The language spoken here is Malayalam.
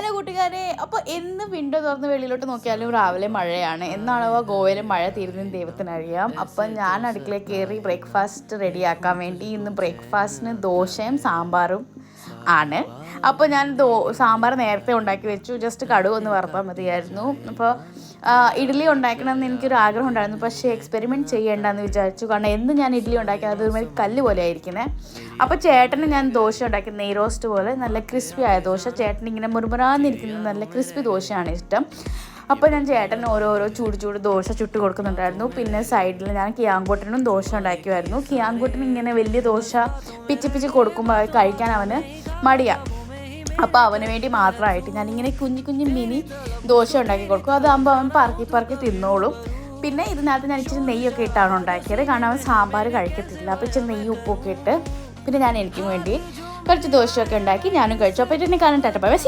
ഹലോ കൂട്ടുകാരെ, അപ്പോൾ എന്ന് വിൻഡോ തുറന്ന് വെളിയിലോട്ട് നോക്കിയാലും രാവിലെ മഴയാണ്. എന്നാണോ ഗോവയിലെ മഴ തീരുന്നതെന്ന് ദൈവത്തിനറിയാം. അപ്പം ഞാൻ അടുക്കളയിൽ കയറി ബ്രേക്ക്ഫാസ്റ്റ് റെഡിയാക്കാൻ വേണ്ടി ഇന്ന് ബ്രേക്ക്ഫാസ്റ്റിന് ദോശയും സാമ്പാറും ആണ്. അപ്പോൾ ഞാൻ സാമ്പാർ നേരത്തെ ഉണ്ടാക്കി വെച്ചു. ജസ്റ്റ് കടുക് ഒന്ന് വറുത്താൽ മതിയായിരുന്നു. അപ്പോൾ ഇഡ്ഡലി ഉണ്ടാക്കണമെന്ന് എനിക്കൊരു ആഗ്രഹം ഉണ്ടായിരുന്നു, പക്ഷേ എക്സ്പെരിമെൻറ്റ് ചെയ്യേണ്ടെന്ന് വിചാരിച്ചു. കാരണം എന്ന് ഞാൻ ഇഡ്ഡലി ഉണ്ടാക്കിയാൽ അതൊരുമാതിരി കല്ല് പോലെ ആയിരിക്കുന്നത്. അപ്പോൾ ചേട്ടന് ഞാൻ ദോശ ഉണ്ടാക്കി, നെയ് റോസ്റ്റ് പോലെ നല്ല ക്രിസ്പി ആയ ദോശ. ചേട്ടൻ ഇങ്ങനെ മുറുമുറാന്നിരിക്കുന്ന നല്ല ക്രിസ്പി ദോശയാണ് ഇഷ്ടം. അപ്പോൾ ഞാൻ ചേട്ടന് ഓരോരോ ചൂട് ദോശ ചുട്ട് കൊടുക്കുന്നുണ്ടായിരുന്നു. പിന്നെ സൈഡിൽ ഞാൻ കിയാങ്കൂട്ടനും ദോശ ഉണ്ടാക്കുമായിരുന്നു. കിയാങ്കൂട്ടന് ഇങ്ങനെ വലിയ ദോശ പിച്ച് കൊടുക്കുമ്പോൾ കഴിക്കാൻ അവന് മടിയാണ്. അപ്പോൾ അവന് വേണ്ടി മാത്രമായിട്ട് ഞാനിങ്ങനെ കുഞ്ഞു മിനി ദോശ ഉണ്ടാക്കി കൊടുക്കും. അതാകുമ്പോൾ അവൻ പറക്കി തിന്നോളും. പിന്നെ ഇതിനകത്ത് ഞാൻ ഇച്ചിരി നെയ്യൊക്കെ ഇട്ടാണ് ഉണ്ടാക്കിയത്, കാരണം അവൻ സാമ്പാർ കഴിക്കത്തില്ല. അപ്പോൾ ഇച്ചിരി നെയ്യ് ഉപ്പൊക്കെ ഇട്ട് പിന്നെ ഞാൻ എനിക്കും വേണ്ടി കുറച്ച് ദോശയൊക്കെ ഉണ്ടാക്കി ഞാനും കഴിച്ചു. അപ്പോൾ ഇതിനെ കാണാൻ ടാറ്റ ബൈ ബൈ.